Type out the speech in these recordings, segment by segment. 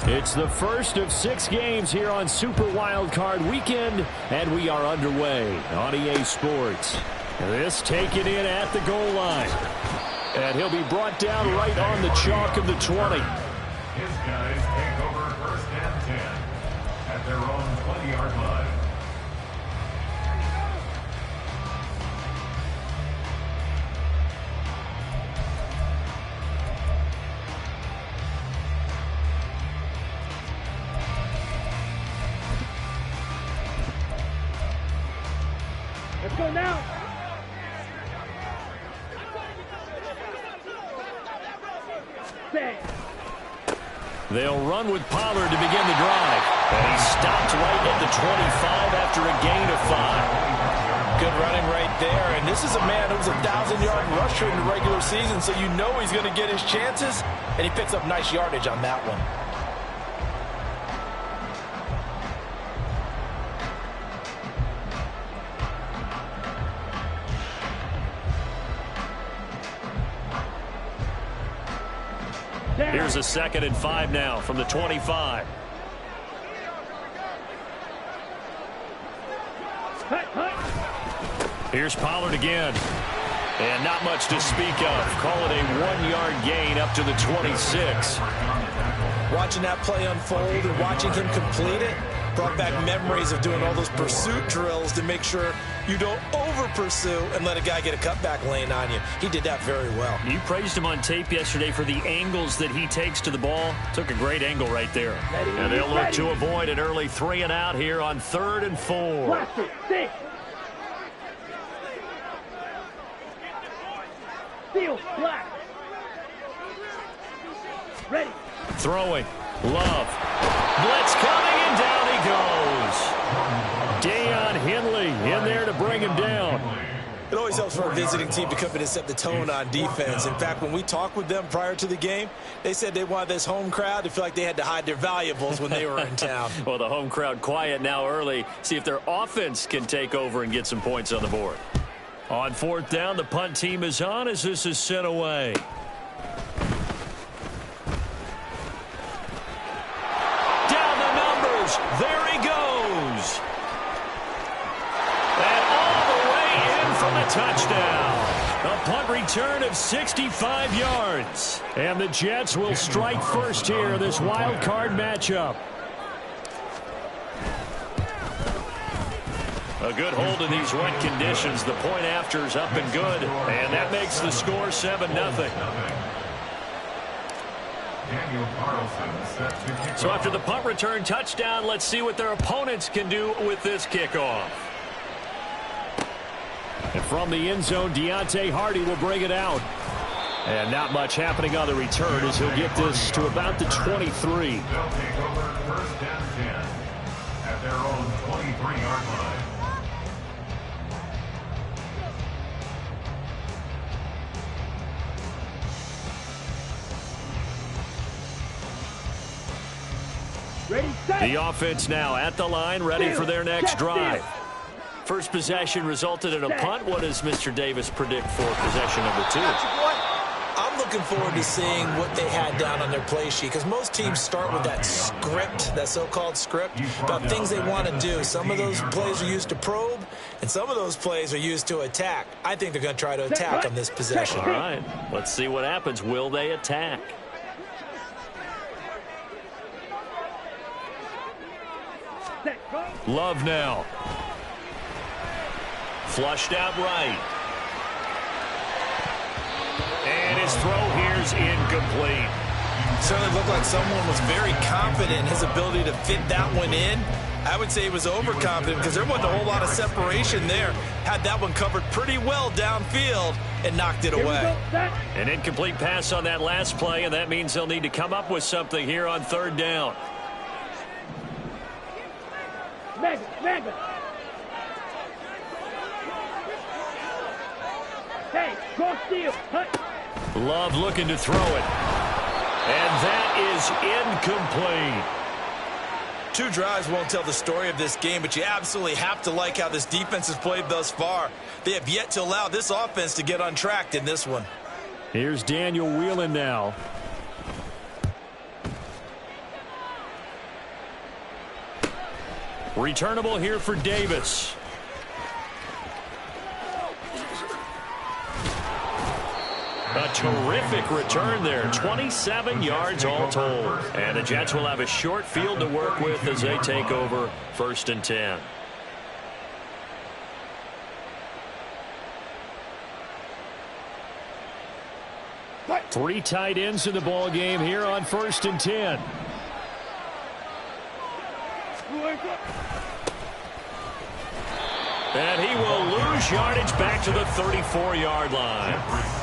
It's the first of 6 games here on Super Wildcard Weekend, and we are underway on EA Sports. This taken in at the goal line. And he'll be brought down right on the chalk of the 20. His guys take over first and 10 at their own 20-yard line. Let's go now. They'll run with Pollard to begin the drive. And he stopped right at the 25 after a gain of 5. Good running right there. And this is a man who was a 1,000-yard rusher in the regular season, so you know he's going to get his chances. And he picks up nice yardage on that one. Here's a 2nd and 5 now from the 25. Here's Pollard again. And not much to speak of. Call it a 1-yard gain up to the 26. Watching that play unfold and watching him complete it brought back memories of doing all those pursuit drills to make sure you don't over-pursue and let a guy get a cutback lane on you. He did that very well. You praised him on tape yesterday for the angles that he takes to the ball. Took a great angle right there. And they'll look to avoid an early 3 and out here on 3rd and 4. Blaster, 6. Seal, black. Ready. Throwing. Love. Blitz coming, and down he goes. Deion Henley in there to bring him down. It always helps for a visiting team to come in and set the tone on defense. In fact, when we talked with them prior to the game, they said they wanted this home crowd to feel like they had to hide their valuables when they were in town. Well, the home crowd quiet now early. See if their offense can take over and get some points on the board. On 4th down, the punt team is on as this is sent away. There he goes. And all the way in from the touchdown. A punt return of 65 yards. And the Jets will strike first here in this wild card matchup. A good hold in these wet conditions. The point after is up and good. And that makes the score 7-0. So after the punt return touchdown, let's see what their opponents can do with this kickoff. And from the end zone, Deontay Hardy will bring it out. And not much happening on the return as he'll get this to about the 23. They'll take over first and 10 at their own 23-yard line. The offense now at the line, ready for their next drive. First possession resulted in a punt. What does Mr. Davis predict for possession number 2? I'm looking forward to seeing what they had down on their play sheet, because most teams start with that script, that so-called script, about things they want to do. Some of those plays are used to probe, and some of those plays are used to attack. I think they're going to try to attack on this possession. All right, let's see what happens. Will they attack? Love now. Flushed out right. And his throw here's incomplete. Certainly looked like someone was very confident in his ability to fit that one in. I would say he was overconfident because there wasn't a whole lot of separation there. Had that one covered pretty well downfield and knocked it away. An incomplete pass on that last play, and that means they'll need to come up with something here on 3rd down. Mega. Hey, cross steal. Love looking to throw it. And that is incomplete. 2 drives won't tell the story of this game, but you absolutely have to like how this defense has played thus far. They have yet to allow this offense to get untracked in this one. Here's Daniel Whelan now. Returnable here for Davis. A terrific return there. 27 yards all told. And the Jets will have a short field to work with as they take over 1st and 10. Three tight ends in the ball game here on 1st and 10. And he will lose yardage back to the 34-yard line.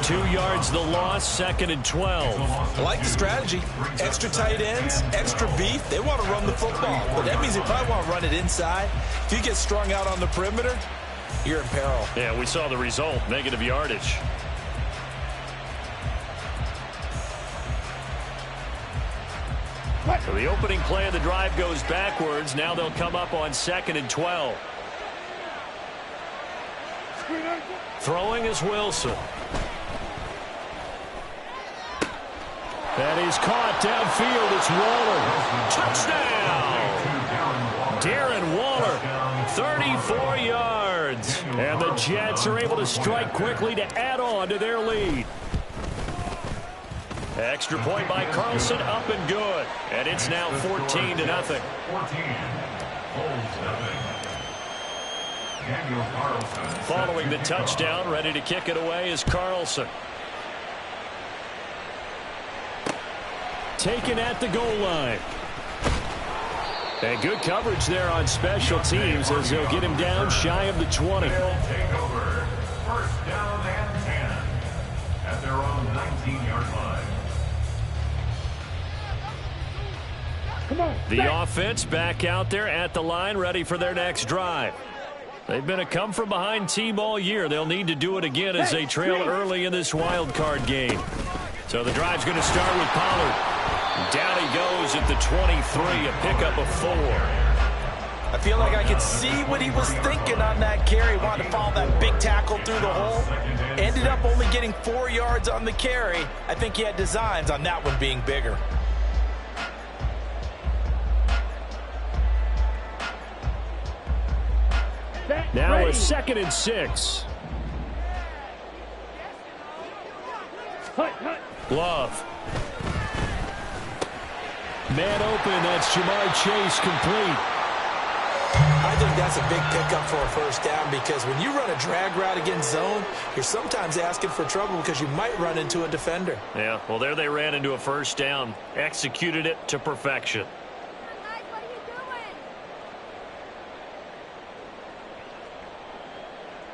2 yards the loss, 2nd and 12. I like the strategy. Extra tight ends, extra beef. They want to run the football, but that means they probably want to run it inside. If you get strung out on the perimeter, you're in peril. Yeah, we saw the result, negative yardage. So the opening play of the drive goes backwards. Now they'll come up on 2nd and 12. Throwing is Wilson. That is caught downfield. It's Waller. Touchdown! Darren Waller, 34 yards. And the Jets are able to strike quickly to add on to their lead. Extra point by Carlson, up and good. And it's now 14-0. 14. Following the touchdown, ready to kick it away is Carlson. Taken at the goal line. And good coverage there on special teams as they'll get him down shy of the 20. They'll take over 1st down and 10 at their own 19-yard line. The offense back out there at the line, ready for their next drive. They've been a come-from-behind team all year. They'll need to do it again as they trail early in this wild card game. So the drive's going to start with Pollard. Down he goes at the 23, a pickup of 4. I feel like I could see what he was thinking on that carry. Wanted to follow that big tackle through the hole. Ended up only getting 4 yards on the carry. I think he had designs on that one being bigger. Now a 2nd and 6. Love. Man open, that's Jamar Chase complete. I think that's a big pickup for a 1st down because when you run a drag route against zone, you're sometimes asking for trouble because you might run into a defender. Yeah, well, there they ran into a 1st down. Executed it to perfection.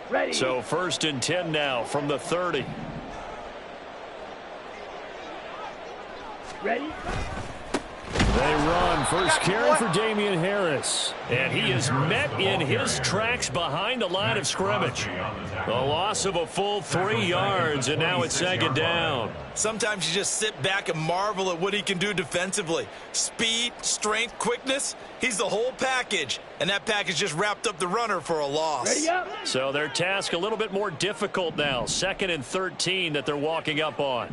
Ready. So 1st and 10 now from the 30. Ready. They run. First carry for Damian Harris. And he is met in his tracks behind the line of scrimmage. A loss of a full 3 yards, and now it's 2nd down. Sometimes you just sit back and marvel at what he can do defensively. Speed, strength, quickness. He's the whole package. And that package just wrapped up the runner for a loss. Ready up. So their task a little bit more difficult now. 2nd and 13 that they're walking up on.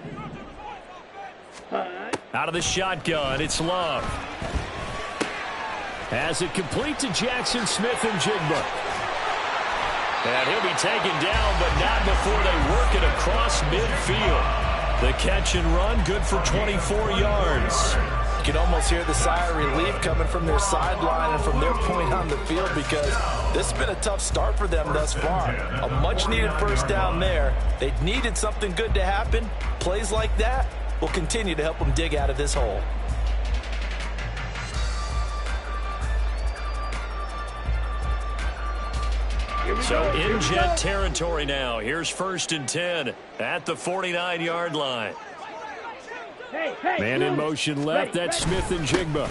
Out of the shotgun, it's Love. Has it complete to Jackson Smith and Jigba. And he'll be taken down, but not before they work it across midfield. The catch and run, good for 24 yards. You can almost hear the sigh of relief coming from their sideline and from their point on the field because this has been a tough start for them thus far. A much-needed 1st down there. They needed something good to happen. Plays like that will continue to help them dig out of this hole. So in Jet territory now. Here's 1st and 10 at the 49-yard line. Man in motion left. That's Smith and Jigba.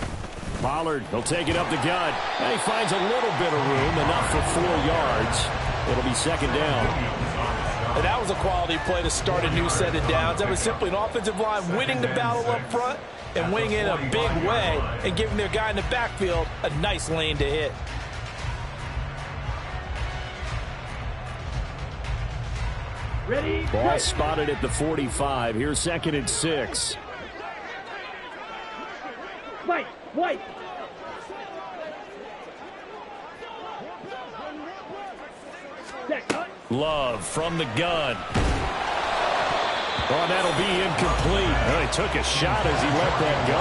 Pollard, he'll take it up the gut. And he finds a little bit of room, enough for 4 yards. It'll be 2nd down. And that was a quality play to start a new set of downs. That was simply an offensive line winning the battle up front and winning in a big way and giving their guy in the backfield a nice lane to hit. Ready. Ball spotted at the 45. Here's 2nd and 6. White. Love from the gun. Oh, that'll be incomplete. Well, he took a shot as he let that go.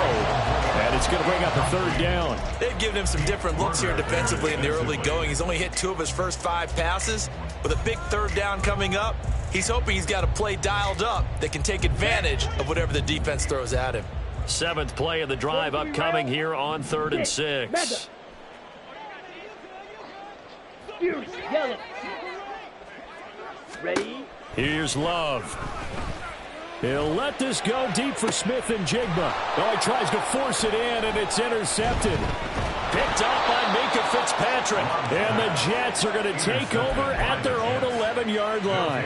And it's going to bring up a third down. They've given him some different looks here defensively in the early going. He's only hit 2 of his first 5 passes. With a big third down coming up, he's hoping he's got a play dialed up that can take advantage of whatever the defense throws at him. 7th play of the drive upcoming here on 3rd and 6. Ready? Here's Love. He'll let this go deep for Smith and Jigba. Oh, he tries to force it in, and it's intercepted. Picked up by Minka Fitzpatrick. And the Jets are going to take over at their own 11-yard line.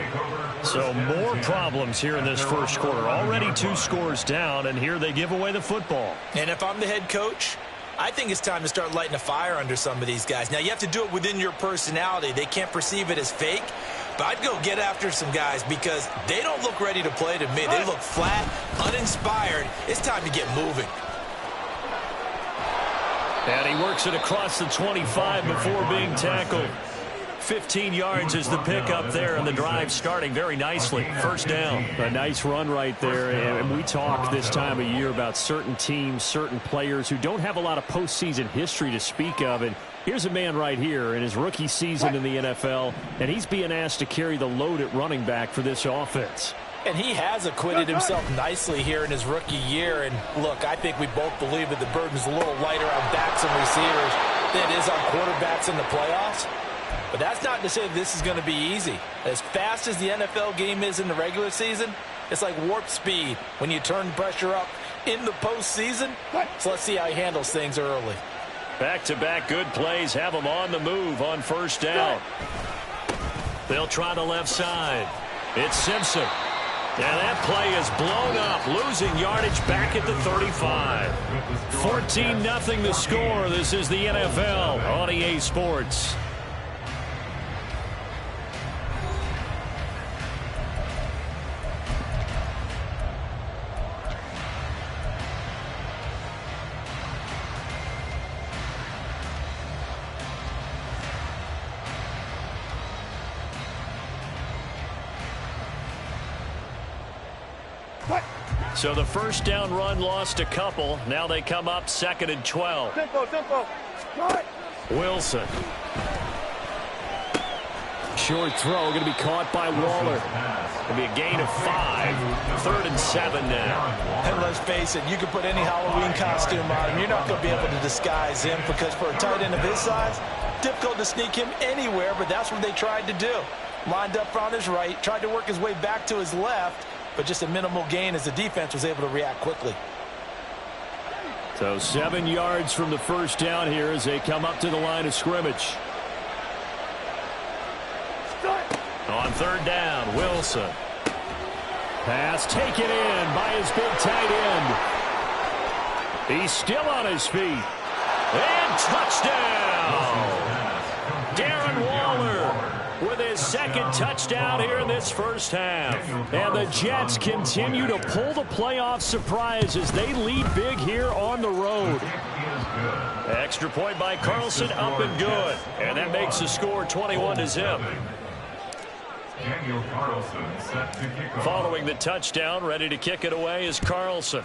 So more problems here in this first quarter. Already 2 scores down, and here they give away the football. And if I'm the head coach, I think it's time to start lighting a fire under some of these guys. Now, you have to do it within your personality. They can't perceive it as fake. But I'd go get after some guys because they don't look ready to play to me. They look flat, uninspired. It's time to get moving. And he works it across the 25 before being tackled. 15 yards is the pickup there, and the drive starting very nicely. First down. A nice run right there. And we talk this time of year about certain teams, certain players who don't have a lot of postseason history to speak of. And here's a man right here in his rookie season in the NFL, and he's being asked to carry the load at running back for this offense. And he has acquitted himself nicely here in his rookie year. And, look, I think we both believe that the burden's a little lighter on backs and receivers than it is on quarterbacks in the playoffs. But that's not to say this is going to be easy. As fast as the NFL game is in the regular season, it's like warp speed when you turn pressure up in the postseason. So let's see how he handles things early. Back-to-back good plays have him on the move on first down. They'll try the left side. It's Simpson. And that play is blown up, losing yardage back at the 35. 14-0 the score. This is the NFL on EA Sports. So the first down run lost a couple. Now they come up 2nd and 12. Tempo. Wilson. Short throw going to be caught by Waller. Going to be a gain of 5. 3rd and 7 now. And let's face it, you can put any Halloween costume on him. You're not going to be able to disguise him because for a tight end of his size, difficult to sneak him anywhere, but that's what they tried to do. Lined up on his right, tried to work his way back to his left, but just a minimal gain as the defense was able to react quickly. So 7 yards from the first down here as they come up to the line of scrimmage. On 3rd down, Wilson. Pass taken in by his big tight end. He's still on his feet. And touchdown! Darren Waller with his 2nd touchdown here in this first half. And the Jets continue to pull the playoff surprise as they lead big here on the road. Extra point by Carlson, up and good. And that makes the score 21-0. Following the touchdown, ready to kick it away is Carlson.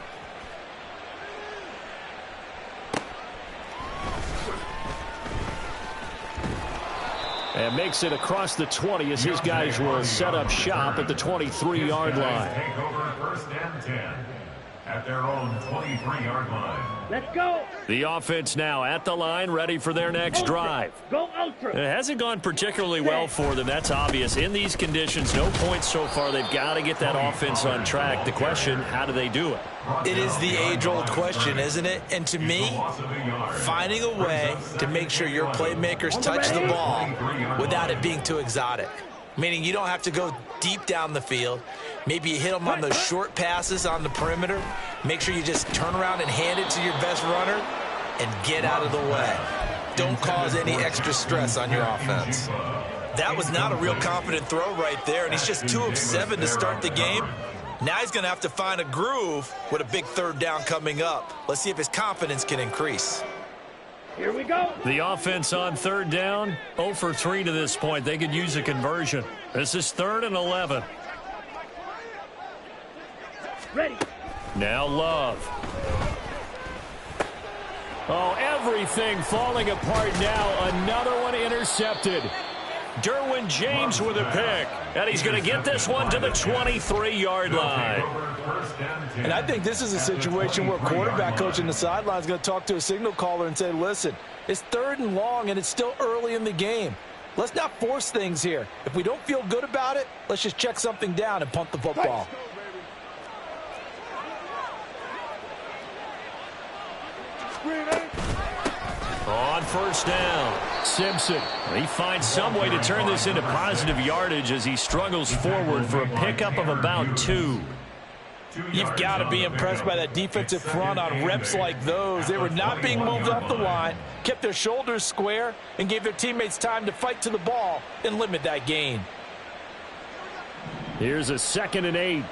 And makes it across the 20 as his guys will set up shop at the 23-yard line. Take over 1st and 10 at their own 23-yard line. Let's go. The offense now at the line, ready for their next drive. Go ultra. It hasn't gone particularly well for them. That's obvious. In these conditions, no points so far. They've got to get that offense on track. The question, how do they do it? It is the age-old question, isn't it? And to me, finding a way to make sure your playmakers touch the ball without it being too exotic. Meaning you don't have to go deep down the field. Maybe you hit them on those short passes on the perimeter. Make sure you just turn around and hand it to your best runner and get out of the way. Don't cause any extra stress on your offense. That was not a real confident throw right there, and he's just 2 of 7 to start the game. Now he's going to have to find a groove with a big 3rd down coming up. Let's see if his confidence can increase. Here we go. The offense on third down, 0 for 3 to this point. They could use a conversion. This is 3rd and 11. Ready. Now Love. Oh, everything falling apart now. Another one intercepted. Derwin James with a pick. And he's going to get this one to the 23-yard line. And I think this is a situation where quarterback coach in the sideline is going to talk to a signal caller and say, listen, it's 3rd and long and it's still early in the game. Let's not force things here. If we don't feel good about it, let's just check something down and punt the football. On first down, Simpson. He finds some way to turn this into positive yardage as he struggles forward for a pickup of about 2. You've got to be impressed by that defensive front on reps like those. They were not being moved off the line, kept their shoulders square, and gave their teammates time to fight to the ball and limit that gain. Here's a 2nd and 8.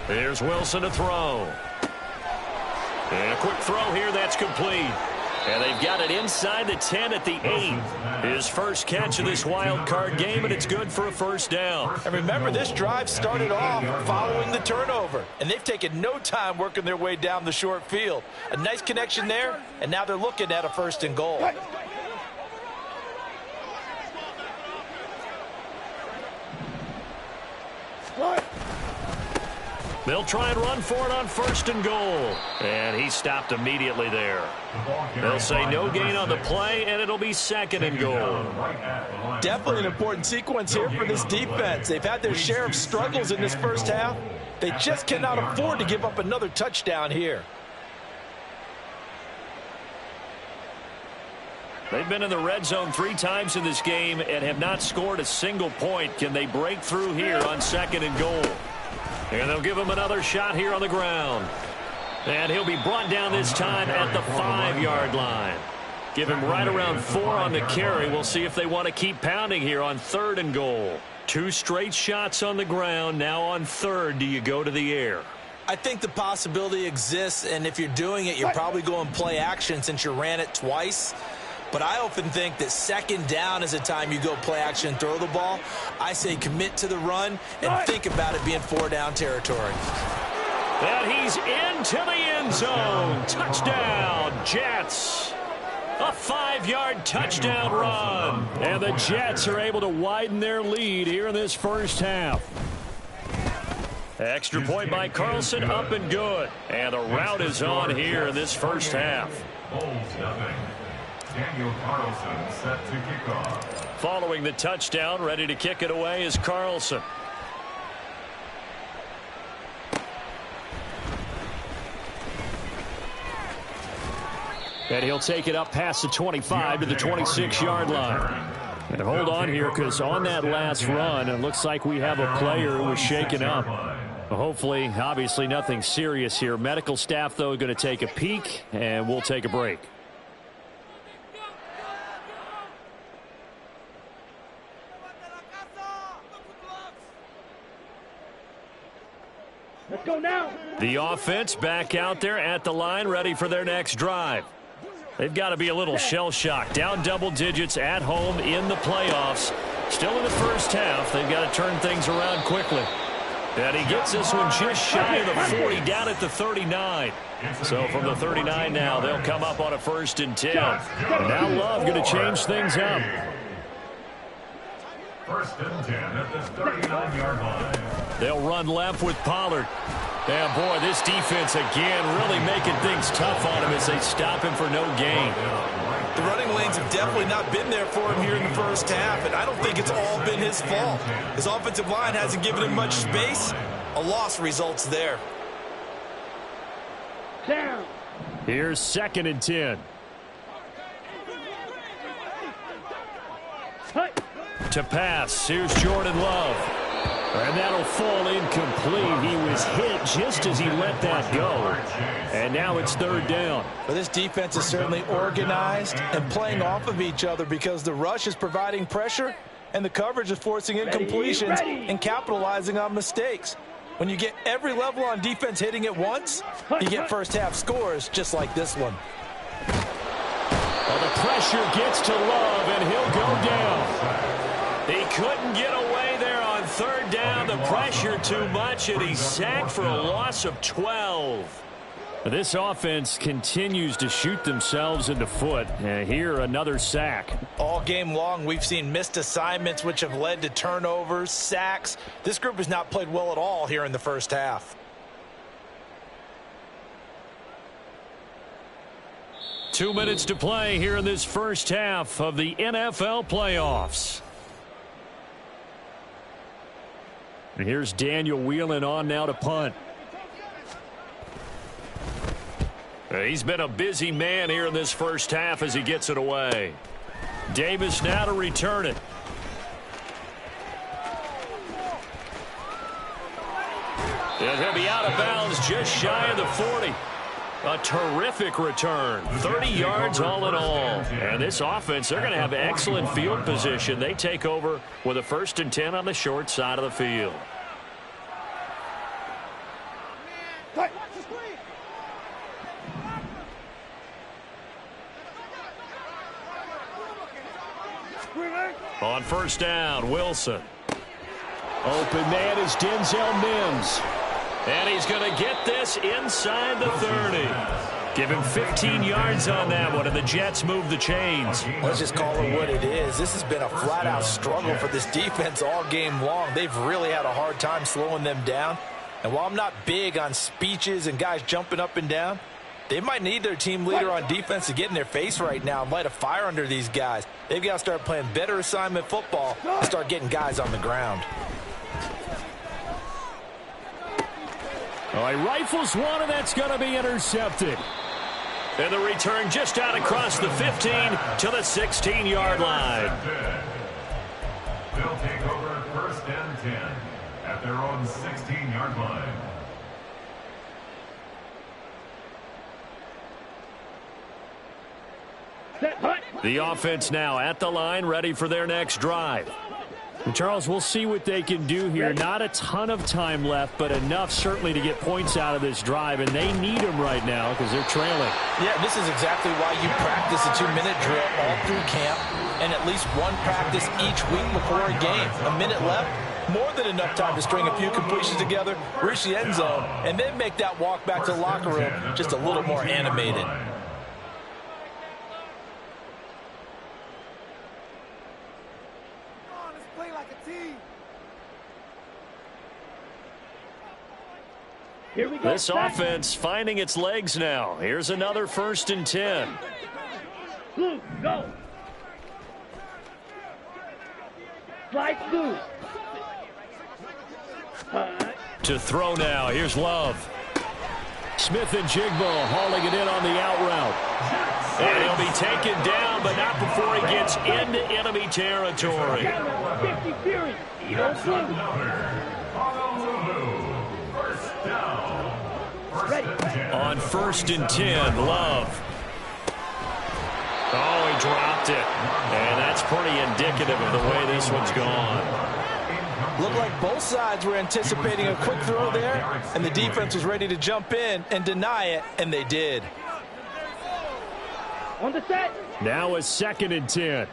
There's Wilson to throw. And a quick throw here, that's complete. And they've got it inside the 10 at the 8. His first catch of this wild card game, and it's good for a first down. And remember, this drive started off following the turnover, and they've taken no time working their way down the short field. A nice connection there, and now they're looking at a 1st and goal. They'll try and run for it on 1st and goal. And he stopped immediately there. They'll say no gain on the play, and it'll be 2nd and goal. Definitely an important sequence here for this defense. They've had their share of struggles in this first half. They just cannot afford to give up another touchdown here. They've been in the red zone 3 times in this game and have not scored a single point. Can they break through here on 2nd and goal? And they'll give him another shot here on the ground. And he'll be brought down this time at the 5-yard line. Give him right around 4 on the carry. We'll see if they want to keep pounding here on 3rd and goal. 2 straight shots on the ground. Now on 3rd, do you go to the air? I think the possibility exists, and if you're doing it, you're probably going play action since you ran it twice. But I often think that 2nd down is the time you go play action and throw the ball. I say commit to the run and think about it being 4-down territory. And he's into the end zone. Touchdown, Jets. A 5-yard touchdown run. And the Jets are able to widen their lead here in this first half. Extra point by Carlson, up and good. And the route is on here in this first half. Daniel Carlson set to kick off. Following the touchdown, ready to kick it away is Carlson. And he'll take it up past the 25 to the 26-yard line. And hold on here, because on that last run, it looks like we have a player who was shaken up. Hopefully, obviously nothing serious here. Medical staff, though, going to take a peek, and we'll take a break. Let's go now. The offense back out there at the line, ready for their next drive. They've got to be a little shell-shocked. Down double digits at home in the playoffs. Still in the first half. They've got to turn things around quickly. And he gets this one just shy of the 40, down at the 39. So from the 39 now, they'll come up on a 1st and 10. And now Love going to change things up. 1st and 10 at the 39-yard line. They'll run left with Pollard. And, boy, this defense again really making things tough on him as they stop him for no gain. The running lanes have definitely not been there for him here in the first half, and I don't think it's all been his fault. His offensive line hasn't given him much space. A loss results there. Down. Here's 2nd and 10. To pass, here's Jordan Love. And that'll fall incomplete. He was hit just as he let that go. And now it's 3rd down. But this defense is certainly organized and playing off of each other because the rush is providing pressure and the coverage is forcing incompletions and capitalizing on mistakes. When you get every level on defense hitting at once, you get first half scores just like this one. Well, the pressure gets to Love, and he'll go down. He couldn't get away there on third down. The pressure too much, and he's sacked for a loss of 12. This offense continues to shoot themselves in the foot. Here, another sack. All game long, we've seen missed assignments, which have led to turnovers, sacks. This group has not played well at all here in the first half. 2 minutes to play here in this first half of the NFL playoffs. And here's Daniel Whelan on now to punt. He's been a busy man here in this first half as he gets it away. Davis now to return it. And he'll be out of bounds just shy of the 40. A terrific return. 30 yards all in all. And this offense, they're going to have excellent field position. They take over with a 1st and 10 on the short side of the field. On first down, Wilson. Open man is Denzel Mims. And he's going to get this inside the 30. Give him 15 yards on that one, and the Jets move the chains. Let's just call it what it is. This has been a flat-out struggle for this defense all game long. They've really had a hard time slowing them down. And while I'm not big on speeches and guys jumping up and down, they might need their team leader on defense to get in their face right now and light a fire under these guys. They've got to start playing better assignment football and start getting guys on the ground. He rifles one, and that's going to be intercepted. And the return just out across the 15 to the 16-yard line. They'll take over 1st and 10 at their own 16-yard line. The offense now at the line, ready for their next drive. And Charles, we'll see what they can do here. Not a ton of time left, but enough certainly to get points out of this drive, and they need them right now because they're trailing. Yeah, this is exactly why you practice a 2-minute drill all through camp and at least one practice each week before a game. A minute left, more than enough time to string a few completions together, reach the end zone, and then make that walk back to the locker room just a little more animated. Here we go. This offense finding its legs now. Here's another 1st and 10. Blue, go. Slide blue. To throw now. Here's Love. Smith and Jigbo hauling it in on the out route. And he'll be taken down, but not before he gets into enemy territory. 50 Fury. Eagle blue. On 1st and 10, Love. Oh, he dropped it. And that's pretty indicative of the way this one's gone. Looked like both sides were anticipating a quick throw there, and the defense was ready to jump in and deny it, and they did. On the set. Now a 2nd and 10.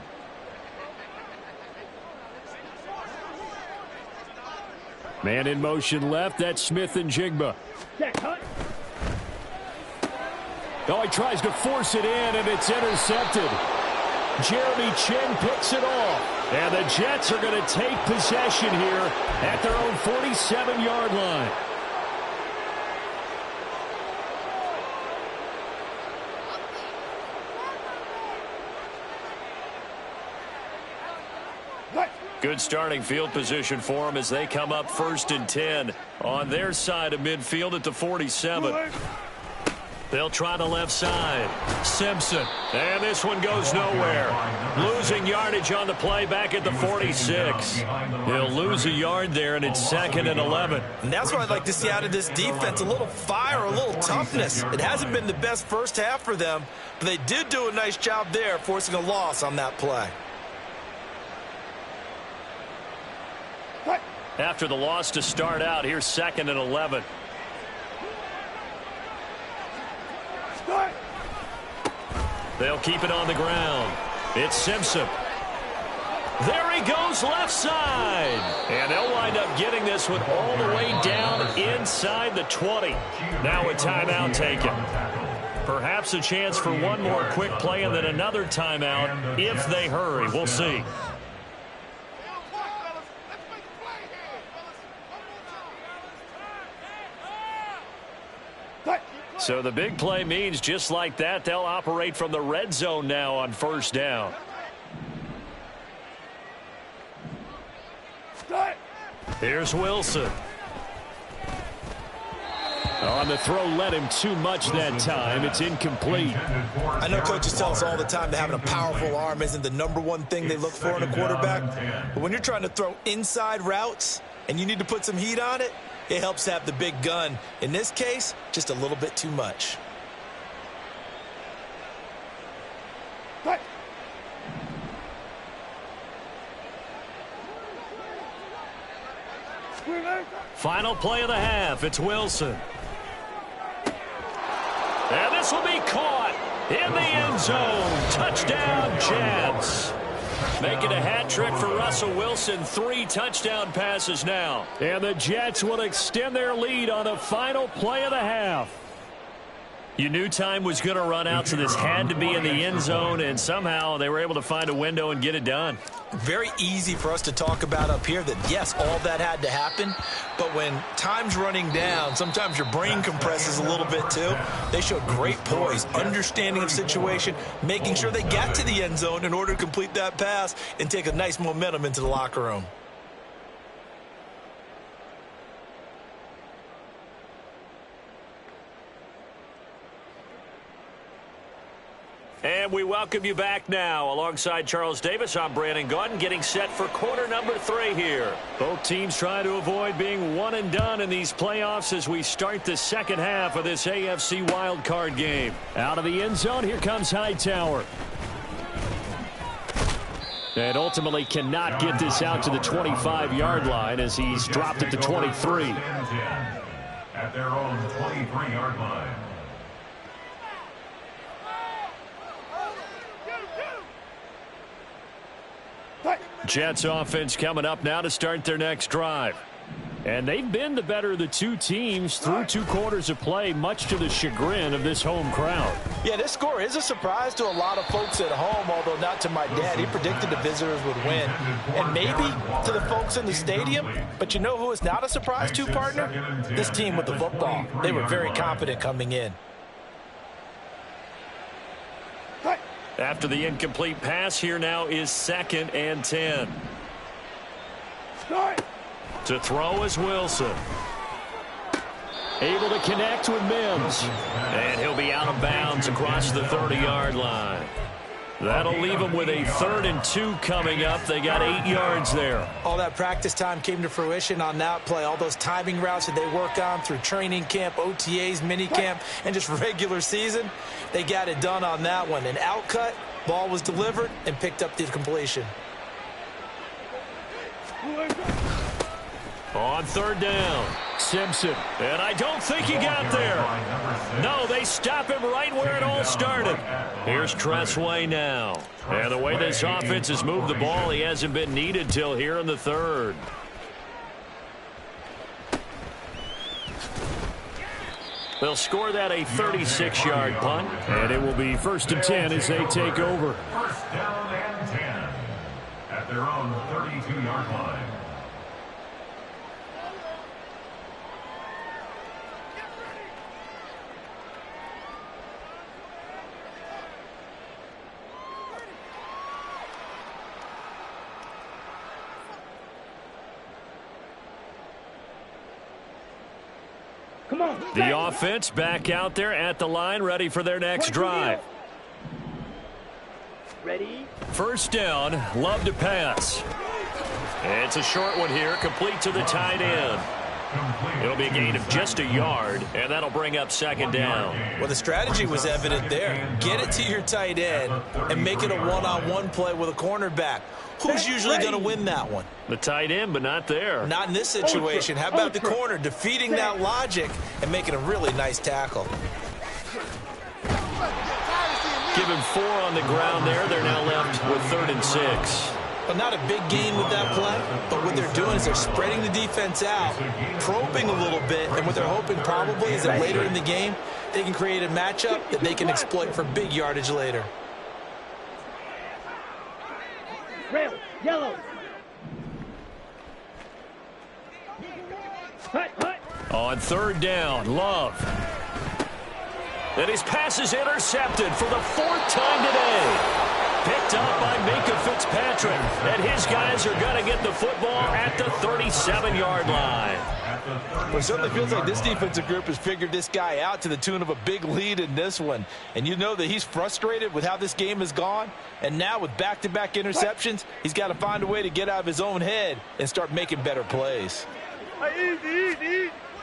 Man in motion left. That's Smith and Jigba. Check, Hunt. Oh, he tries to force it in, and it's intercepted. Jeremy Chin picks it off. And the Jets are going to take possession here at their own 47-yard line. Good starting field position for them as they come up 1st and 10 on their side of midfield at the 47. They'll try the left side. Simpson. And this one goes nowhere. Losing yardage on the play back at the 46. He'll lose a yard there, and it's 2nd and 11. And that's what I'd like to see out of this defense. A little fire, a little toughness. It hasn't been the best first half for them, but they did do a nice job there forcing a loss on that play. After the loss to start out, here's 2nd and 11. Start. They'll keep it on the ground. It's Simpson. There he goes left side. And they'll wind up getting this one all the way down inside the 20. Now a timeout taken. Perhaps a chance for one more quick play and then another timeout if they hurry. We'll see. So the big play means just like that, they'll operate from the red zone now on 1st down. Here's Wilson. On the throw, led him too much that time. It's incomplete. I know coaches tell us all the time that having a powerful arm isn't the #1 thing they look for in a quarterback. But when you're trying to throw inside routes and you need to put some heat on it, it helps to have the big gun. In this case, just a little bit too much. Final play of the half. It's Wilson. And this will be caught in the end zone. Touchdown, Jets. Making a hat trick for Russell Wilson. 3 touchdown passes now. And the Jets will extend their lead on the final play of the half. You knew time was going to run out, so this had to be in the end zone, and somehow they were able to find a window and get it done. Very easy for us to talk about up here that, yes, all that had to happen, but when time's running down, sometimes your brain compresses a little bit too. They showed great poise, understanding of situation, making sure they got to the end zone in order to complete that pass and take a nice momentum into the locker room. And we welcome you back now. Alongside Charles Davis, I'm Brandon Gaudin, getting set for quarter number 3 here. Both teams trying to avoid being one and done in these playoffs as we start the second half of this AFC wildcard game. Out of the end zone, here comes Hightower. And ultimately cannot get this out to the 25-yard line as he's dropped it to 23. At their own 23-yard line. Jets offense coming up now to start their next drive. And they've been the better of the two teams through 2 quarters of play, much to the chagrin of this home crowd. Yeah, this score is a surprise to a lot of folks at home, although not to my dad. He predicted the visitors would win. And maybe to the folks in the stadium. But you know who is not a surprise to, partner? This team with the football. They were very confident coming in. After the incomplete pass, here now is 2nd and 10. To throw is Wilson. Able to connect with Mims. And he'll be out of bounds across the 30-yard line. That'll leave them with a 3rd and 2 coming up. They got 8 yards there. All that practice time came to fruition on that play. All those timing routes that they work on through training camp, OTAs, mini camp, and just regular season, they got it done on that one. An outcut, ball was delivered, and picked up the completion. On 3rd down, Simpson. And I don't think he got there. No, they stop him right where it all started. Here's Tressway now. And the way this offense has moved the ball, he hasn't been needed till here in the 3rd. They'll score that a 36-yard punt. And it will be 1st and 10 as they take over. 1st down and 10 at their own 32-yard line. The offense back out there at the line, ready for their next drive. Ready? 1st down, Love to pass. It's a short one here, complete to the tight end. It'll be a gain of just a yard, and that'll bring up second down. Well, the strategy was evident there. Get it to your tight end and make it a one-on-one play with a cornerback. Who's usually going to win that one? The tight end, but not there. Not in this situation. How about the corner defeating that logic and making a really nice tackle? Give him 4 on the ground there. They're now left with 3rd and 6. Well, not a big gain with that play, but what they're doing is they're spreading the defense out, probing a little bit, and what they're hoping probably is that later in the game, they can create a matchup that they can exploit for big yardage later. Red, yellow. Hut, hut. On 3rd down, Love. And his pass is intercepted for the 4th time today. Picked up by Minka Fitzpatrick. And his guys are going to get the football at the 37-yard line. Well, it certainly feels like this defensive group has figured this guy out to the tune of a big lead in this one. And you know that he's frustrated with how this game has gone. And now with back-to-back interceptions, he's got to find a way to get out of his own head and start making better plays.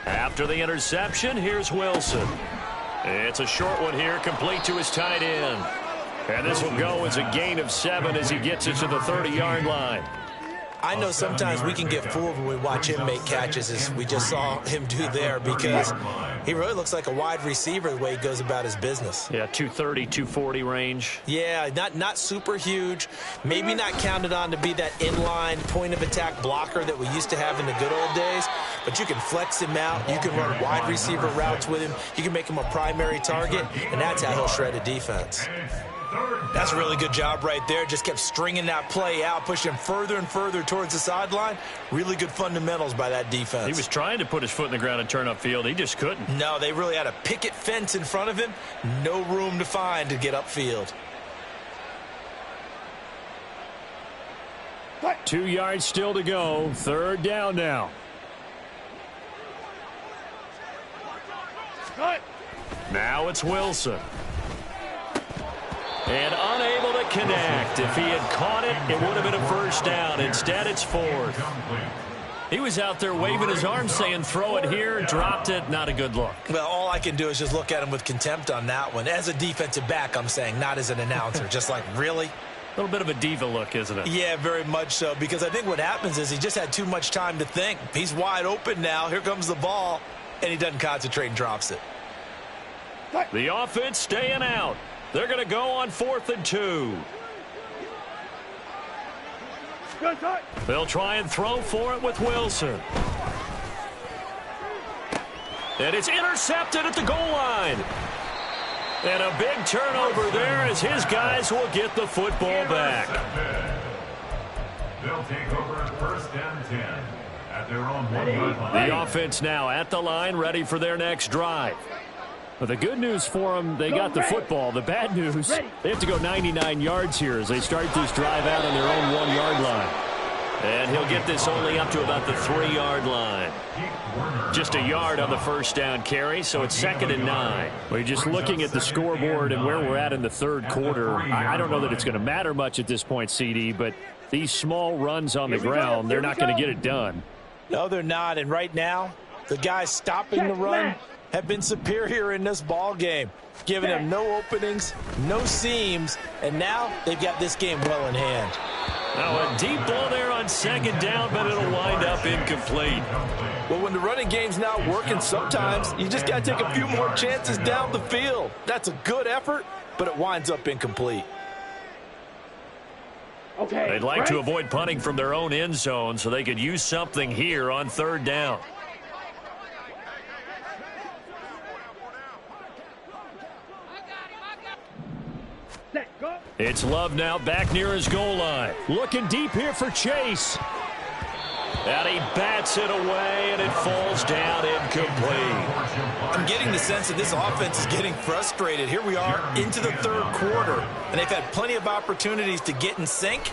After the interception, here's Wilson. It's a short one here, complete to his tight end. And this will go as a gain of 7 as he gets it to the 30-yard line. I know sometimes we can get fooled when we watch him make catches, as we just saw him do there, because he really looks like a wide receiver the way he goes about his business. Yeah, 230, 240 range. Yeah, not super huge. Maybe not counted on to be that inline point-of-attack blocker that we used to have in the good old days, but you can flex him out. You can run wide receiver routes with him. You can make him a primary target, and that's how he'll shred a defense. That's a really good job right there. Just kept stringing that play out, pushing him further and further towards the sideline. Really good fundamentals by that defense. He was trying to put his foot in the ground and turn upfield. He just couldn't. No, they really had a picket fence in front of him. No room to find to get upfield. 2 yards still to go. 3rd down now. Now it's Wilson. And unable to connect. If he had caught it, it would have been a 1st down. Instead, it's 4th. He was out there waving his arms saying, throw it here, dropped it. Not a good look. Well, all I can do is just look at him with contempt on that one. As a defensive back, I'm saying, not as an announcer. Just like, really? A little bit of a diva look, isn't it? Yeah, very much so, because I think what happens is he just had too much time to think. He's wide open now. Here comes the ball, and he doesn't concentrate and drops it. The offense staying out. They're going to go on 4th and 2. They'll try and throw for it with Wilson. And it's intercepted at the goal line. And a big turnover there as his guys will get the football back. They'll take over 1st and 10 at their own 1-yard line. The offense now at the line, ready for their next drive. But the good news for them, they got the football. The bad news, they have to go 99 yards here as they start this drive out on their own 1-yard line. And he'll get this only up to about the 3-yard line. Just a yard on the 1st down carry, so it's 2nd and 9. We're just looking at the scoreboard and where we're at in the 3rd quarter. I don't know that it's going to matter much at this point, CD, but these small runs on the ground, they're not going to get it done. No, they're not. And right now, the guys stopping the run have been superior in this ball game, giving them no openings, no seams, and now they've got this game well in hand. Now a deep ball there on 2nd down, but it'll wind up incomplete. Well, when the running game's not working, sometimes you just got to take a few more chances down the field. That's a good effort, but it winds up incomplete. Okay. They'd like to avoid punting from their own end zone so they could use something here on 3rd down. It's Love now back near his goal line. Looking deep here for Chase. And he bats it away, and it falls down incomplete. I'm getting the sense that this offense is getting frustrated. Here we are into the 3rd quarter, and they've had plenty of opportunities to get in sync.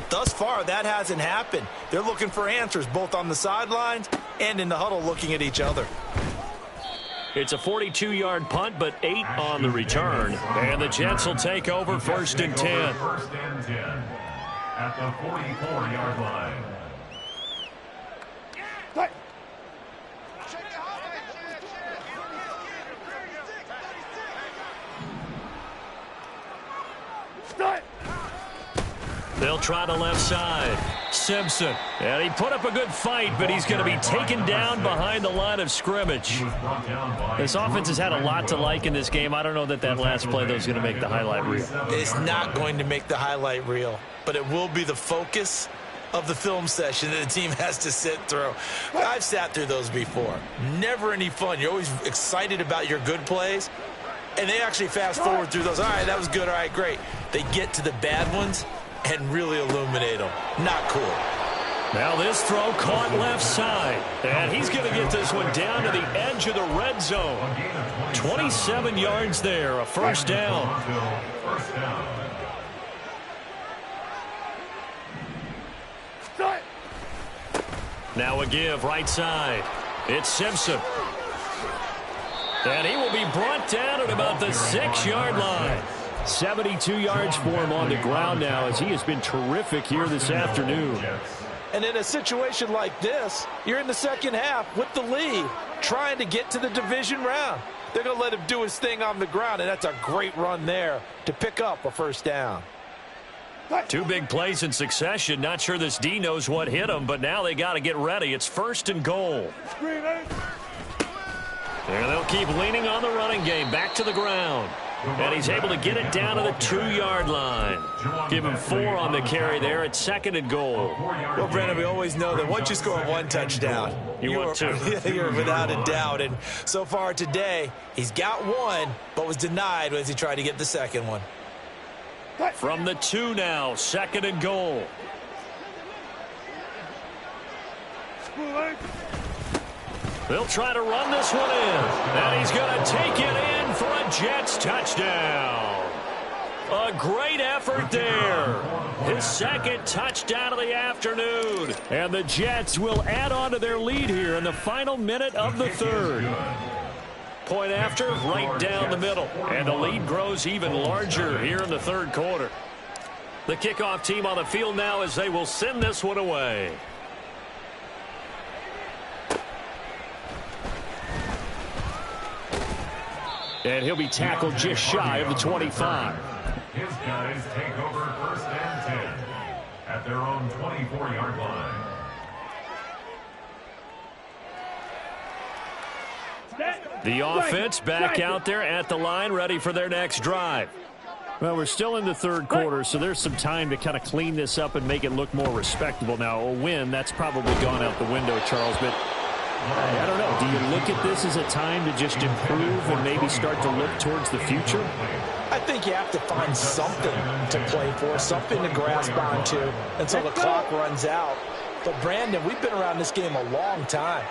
Thus far, that hasn't happened. They're looking for answers both on the sidelines and in the huddle looking at each other. It's a 42-yard punt, but 8 on the return. And the Jets will take over 1st and 10. 1st and 10 at the 44-yard line. try the left side. Simpson. And he put up a good fight, but he's going to be taken down behind the line of scrimmage. This offense has had a lot to like in this game. I don't know that last play, though, is going to make the highlight reel. It's not going to make the highlight reel, but it will be the focus of the film session that the team has to sit through. I've sat through those before. Never any fun. You're always excited about your good plays, and they actually fast forward through those. All right, that was good. All right, great. They get to the bad ones and really illuminate them. Not cool. Now this throw caught left side. And he's going to get this one down to the edge of the red zone. 27 yards there, a first down. Now a give right side. It's Simpson. And he will be brought down at about the 6-yard line. 72 yards for him on the ground now, as he has been terrific here this afternoon. And in a situation like this, you're in the second half with the lead, trying to get to the division round. They're going to let him do his thing on the ground, and that's a great run there to pick up a first down. 2 big plays in succession. Not sure this D knows what hit him, but now they got to get ready. It's 1st and goal. There they'll keep leaning on the running game. Back to the ground. And he's able to get it down to the 2-yard line. Give him 4 on the carry there at 2nd and goal. Well, Brandon, we always know that once you score 1 touchdown, you want 2. You're without a doubt. And so far today, he's got 1, but was denied as he tried to get the second one. From the 2 now, 2nd and goal. They'll try to run this one in. And he's going to take it in for a Jets touchdown. A great effort there. His 2nd touchdown of the afternoon. And the Jets will add on to their lead here in the final minute of the 3rd. Point after, right down the middle. And the lead grows even larger here in the 3rd quarter. The kickoff team on the field now as they will send this one away. And he'll be tackled just shy of the 25. His guys take over 1st and 10 at their own 24-yard line. The offense back out there at the line, ready for their next drive. Well, we're still in the 3rd quarter, so there's some time to kind of clean this up and make it look more respectable. Now, a win, that's probably gone out the window, Charles, but I don't know. Do you look at this as a time to just improve and maybe start to look towards the future? I think you have to find something to play for, something to grasp onto until the clock runs out. But, Brandon, we've been around this game a long time.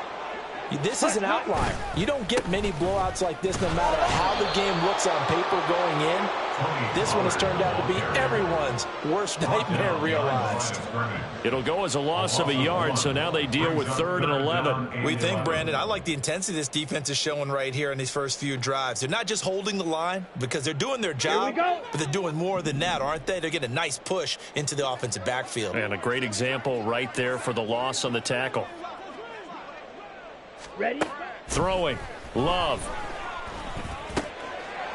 This is an outlier. You don't get many blowouts like this no matter how the game looks on paper going in. This one has turned out to be everyone's worst nightmare realized. It'll go as a loss of a yard, so now they deal with 3rd and 11. We think, Brandon, I like the intensity this defense is showing right here in these first few drives. They're not just holding the line because they're doing their job, but they're doing more than that, aren't they? They're getting a nice push into the offensive backfield. And a great example right there for the loss on the tackle. Ready? Throwing. Love.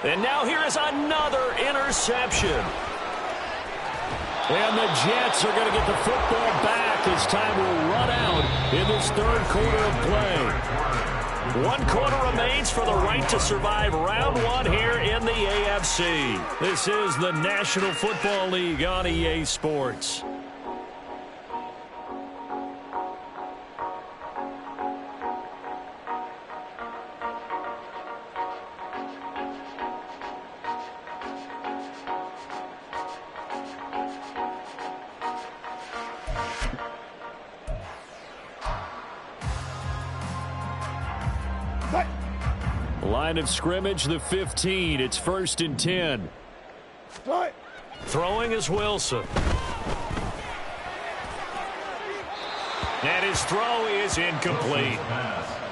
And now here is another interception. And the Jets are going to get the football back as time will run out in this 3rd quarter of play. 1 quarter remains for the right to survive round 1 here in the AFC. This is the National Football League on EA Sports. Line of scrimmage, the 15. It's 1st and 10. Throwing is Wilson. And his throw is incomplete.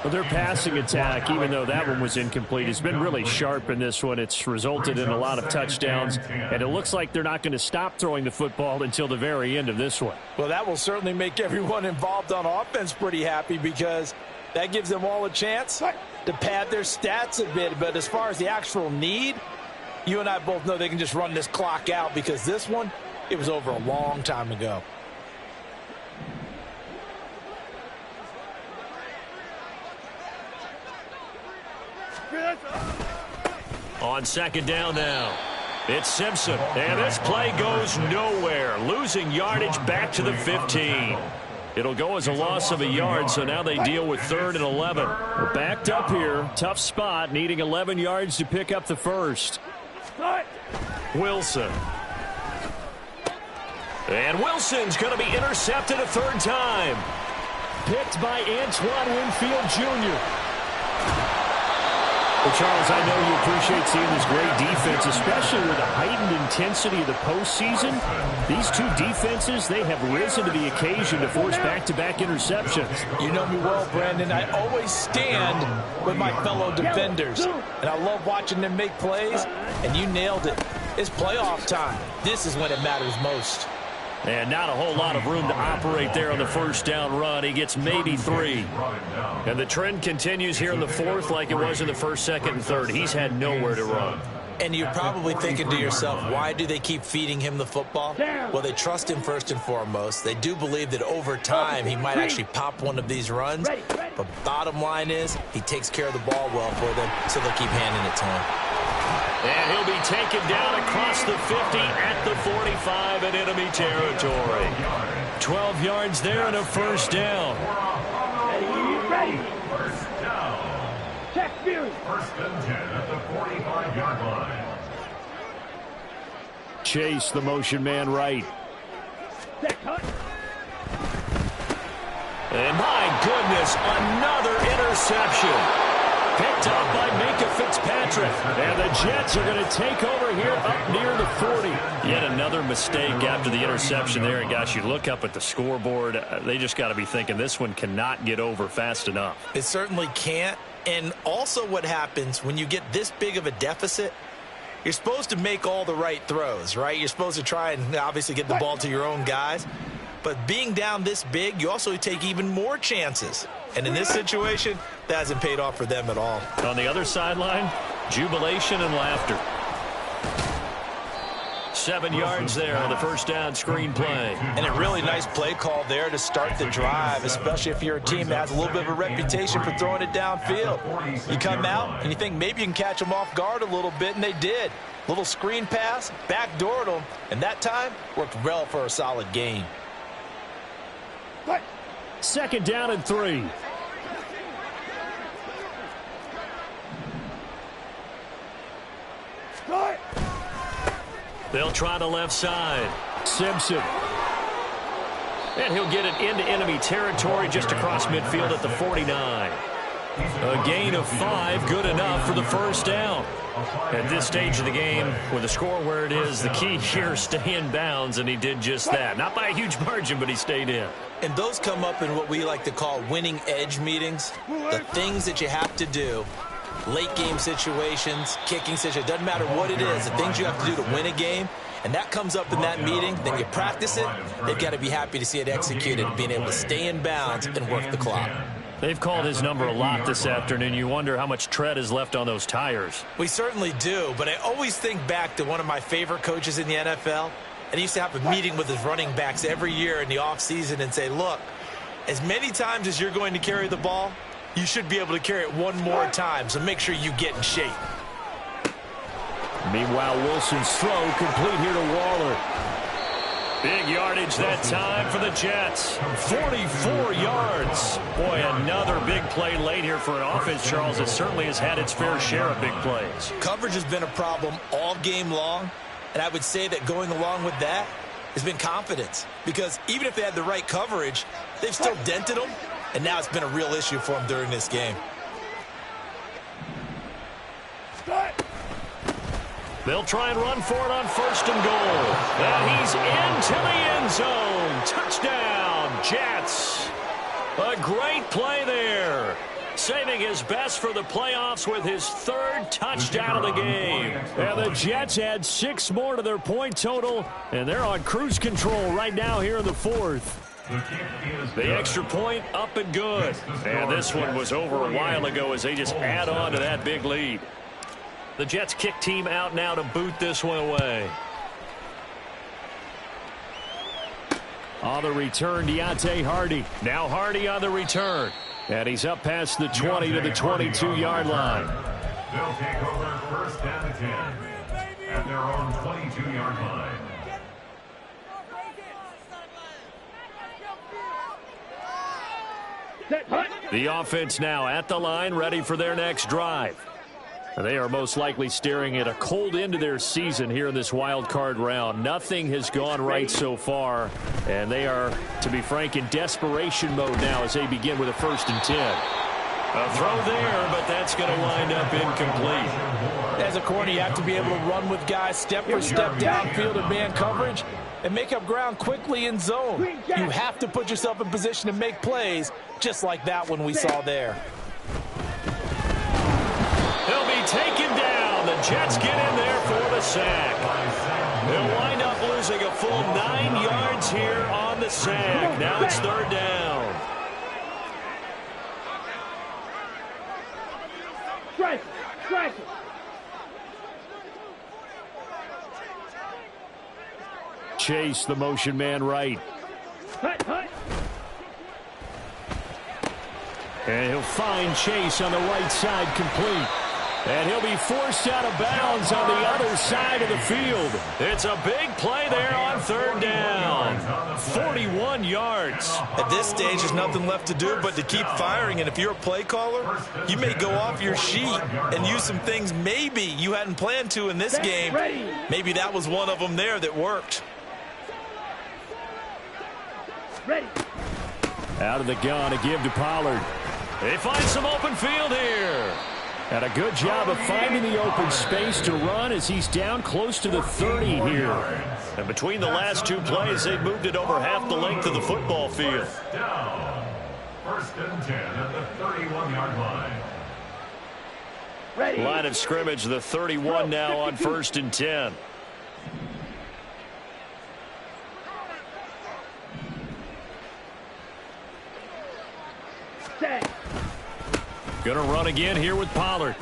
Well, their passing attack, even though that one was incomplete, has been really sharp in this one. It's resulted in a lot of touchdowns, and it looks like they're not going to stop throwing the football until the very end of this one. Well, that will certainly make everyone involved on offense pretty happy because that gives them all a chance to pad their stats a bit. But as far as the actual need, you and I both know they can just run this clock out because this one, it was over a long time ago. On second down now, it's Simpson, and this play goes nowhere, losing yardage back to the 15. It'll go as a loss of a yard, so now they deal with 3rd and 11. We're backed up here, tough spot, needing 11 yards to pick up the first. Wilson. And Wilson's going to be intercepted a 3rd time. Picked by Antoine Winfield Jr. Well, Charles, I know you appreciate seeing this great defense, especially with the heightened intensity of the postseason. These two defenses, they have risen to the occasion to force back-to-back interceptions. You know me well, Brandon. I always stand with my fellow defenders, and I love watching them make plays, and you nailed it. It's playoff time. This is when it matters most. And not a whole lot of room to operate there on the first down run. He gets maybe 3. And the trend continues here in the 4th like it was in the 1st, 2nd, and 3rd. He's had nowhere to run. And you're probably thinking to yourself, why do they keep feeding him the football? Well, they trust him first and foremost. They do believe that over time he might actually pop one of these runs. But bottom line is he takes care of the ball well for them, so they'll keep handing it to him. And he'll be taken down across the 50 at the 45 in enemy territory. 12 yards there and a first down. Ready. First down. Check view. 1st and 10 at the 45-yard line. Chase, the motion man right. And my goodness, another interception. Picked up by Minka Fitzpatrick. And the Jets are going to take over here up near the 40. Yet another mistake after the interception there. And gosh, you look up at the scoreboard, they just got to be thinking this one cannot get over fast enough. It certainly can't. And also what happens when you get this big of a deficit, you're supposed to make all the right throws, right? You're supposed to try and obviously get the ball to your own guys. But being down this big, you also take even more chances. And in this situation, that hasn't paid off for them at all. On the other sideline, jubilation and laughter. 7 yards there on the first down screen play. And a really nice play call there to start the drive, especially if you're a team that has a little bit of a reputation for throwing it downfield. You come out and you think maybe you can catch them off guard a little bit, and they did. Little screen pass, backdoored them, and that time worked well for a solid gain. Second down and 3. They'll try the left side. Simpson. And he'll get it into enemy territory just across midfield at the 49. A gain of 5, good enough for the first down. At this stage of the game, with the score where it is, the key here, stay in bounds, and he did just that. Not by a huge margin, but he stayed in. And those come up in what we like to call winning edge meetings. The things that you have to do, late game situations, kicking situations, doesn't matter what it is, the things you have to do to win a game, and that comes up in that meeting, then you practice it, they've got to be happy to see it executed, being able to stay in bounds and work the clock. They've called his number a lot this afternoon. You wonder how much tread is left on those tires. We certainly do, but I always think back to one of my favorite coaches in the NFL, and he used to have a meeting with his running backs every year in the offseason and say, look, as many times as you're going to carry the ball, you should be able to carry it one more time, so make sure you get in shape. Meanwhile, Wilson's throw complete here to Waller. Big yardage that time for the Jets. 44 yards. Boy, another big play late here for an offense, Charles, that certainly has had its fair share of big plays. Coverage has been a problem all game long, and I would say that going along with that has been confidence. Because even if they had the right coverage, they've still dented them, and now it's been a real issue for them during this game. They'll try and run for it on first and goal. And he's into the end zone. Touchdown, Jets. A great play there. Saving his best for the playoffs with his 3rd touchdown of the game. And the Jets add 6 more to their point total, and they're on cruise control right now here in the 4th. The extra point up and good. And this one was over a while ago as they just add on to that big lead. The Jets kick team out now to boot this one away. On the return, Deontay Hardy. Now Hardy on the return. And he's up past the 20 to the 22-yard line. They'll take over first and 10 at their own 22-yard line. The offense now at the line, ready for their next drive. They are most likely staring at a cold end to their season here in this wild card round. Nothing has gone right so far, and they are, to be frank, in desperation mode now as they begin with a 1st and 10. A throw there, but that's going to wind up incomplete. As a corner, you have to be able to run with guys step for step downfield in man coverage and make up ground quickly in zone. You have to put yourself in position to make plays, just like that one we saw there. He'll be taken down. The Jets get in there for the sack. They'll wind up losing a full 9 yards here on the sack. Now it's 3rd down. Strike. Chase, the motion man right. Hut. And he'll find Chase on the right side complete. And he'll be forced out of bounds on the other side of the field. It's a big play there on 3rd down. 41 yards. At this stage, there's nothing left to do but to keep firing. And if you're a play caller, you may go off your sheet and use some things maybe you hadn't planned to in this game. Maybe that was one of them there that worked. Ready. Out of the gun, a give to Pollard. They find some open field here. And a good job of finding the open space to run as he's down close to the 30 here. And between the last 2 plays, they've moved it over half the length of the football field. Down. 1st and 10 at the 31-yard line. Ready. Line of scrimmage, the 31 now on 1st and 10. Set. Going to run again here with Pollard.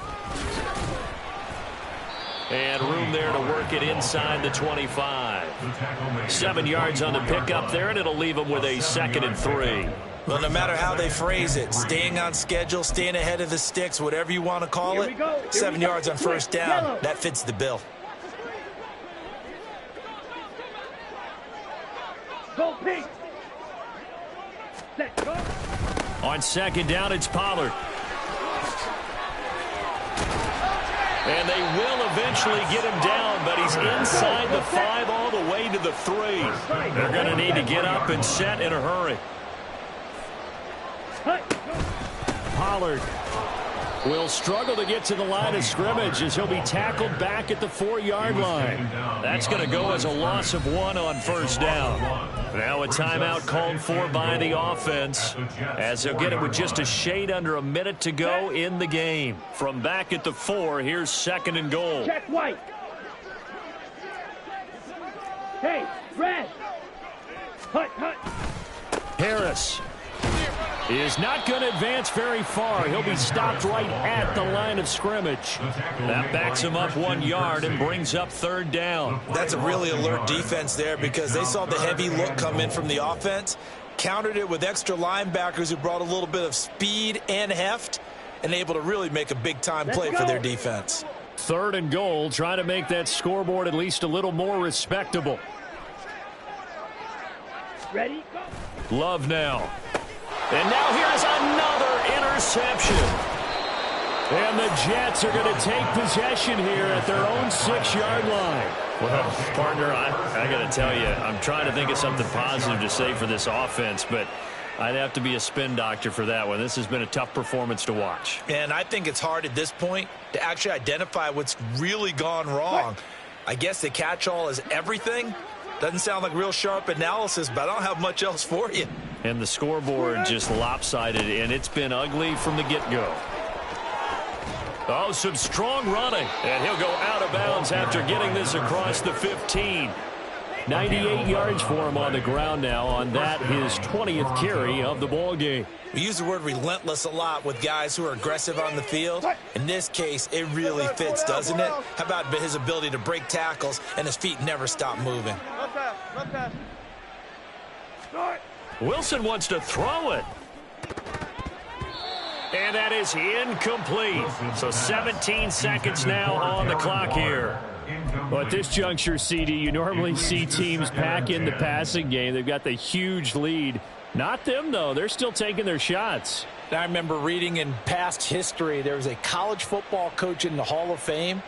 And room there to work it inside the 25. 7 yards on the pickup there, and it'll leave them with a 2nd and 3. Well, no matter how they phrase it, staying on schedule, staying ahead of the sticks, whatever you want to call it, 7 yards on 1st down, that fits the bill. Go pink. Set. Go. On 2nd down, it's Pollard. And they will eventually get him down, but he's inside the 5 all the way to the 3. They're going to need to get up and set in a hurry. Pollard will struggle to get to the line of scrimmage as he'll be tackled back at the 4-yard line. That's going to go as a loss of 1 on 1st down. Now a timeout called for by the offense as they'll get it with just a shade under a minute to go in the game. From back at the 4, here's 2nd and goal. Check white. Hey, red. Hut. Harris is not going to advance very far. He'll be stopped right at the line of scrimmage. That backs him up 1 yard and brings up 3rd down. That's a really alert defense there because they saw the heavy look come in from the offense, countered it with extra linebackers who brought a little bit of speed and heft, and able to really make a big-time play for their defense. 3rd and goal, trying to make that scoreboard at least a little more respectable. Ready? Go. Love now. And now here's another interception. And the Jets are going to take possession here at their own 6-yard line. Well, partner, I got to tell you, I'm trying to think of something positive to say for this offense, but I'd have to be a spin doctor for that one. This has been a tough performance to watch. And I think it's hard at this point to actually identify what's really gone wrong. I guess the catch-all is everything. Doesn't sound like real sharp analysis, but I don't have much else for you. And the scoreboard just lopsided, and it's been ugly from the get-go. Oh, some strong running. And he'll go out of bounds after getting this across the 15. 98 yards for him on the ground now on that, his 20th carry of the ball game. We use the word relentless a lot with guys who are aggressive on the field. In this case, it really fits, doesn't it? How about his ability to break tackles and his feet never stop moving? Wilson wants to throw it. And that is incomplete. So 17 seconds now on the clock here. Well, at this juncture, CD, you normally see teams pack in the passing game. They've got the huge lead. Not them, though. They're still taking their shots. I remember reading in past history, there was a college football coach in the Hall of Fame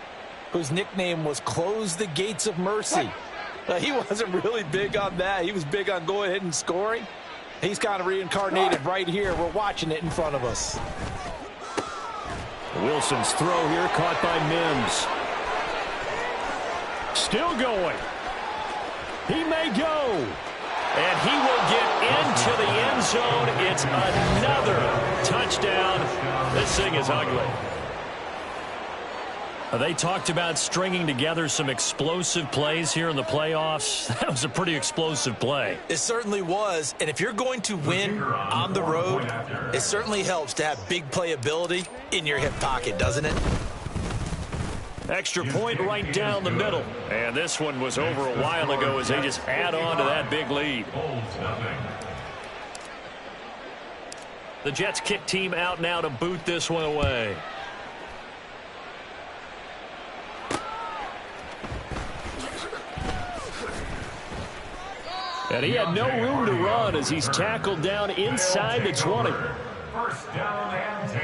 whose nickname was Close the Gates of Mercy. He wasn't really big on that. He was big on going ahead and scoring. He's kind of reincarnated right here. We're watching it in front of us. Wilson's throw here caught by Mims. Still going. He may go. And he will get into the end zone. It's another touchdown. This thing is ugly. They talked about stringing together some explosive plays here in the playoffs. That was a pretty explosive play. It certainly was. And if you're going to win on the road, it certainly helps to have big playability in your hip pocket, doesn't it? Extra point right down the middle. And this one was over a while ago as they just add on to that big lead. The Jets kick team out now to boot this one away. And he had no room to run as he's tackled down inside the 20. First down and 10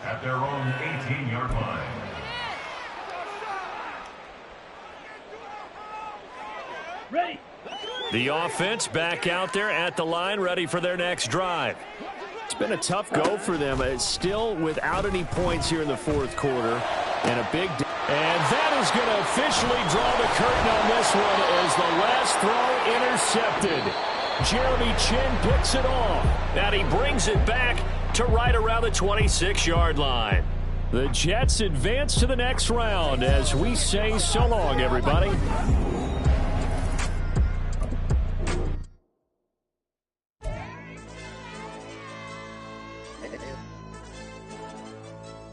at their own 18-yard line. Ready. The offense back out there at the line, ready for their next drive. It's been a tough go for them. It's still without any points here in the fourth quarter. And a big... And that is going to officially draw the curtain on this one as the last throw intercepted. Jeremy Chin picks it off. And he brings it back to right around the 26-yard line. The Jets advance to the next round as we say so long, everybody.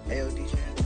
Hey, DJ.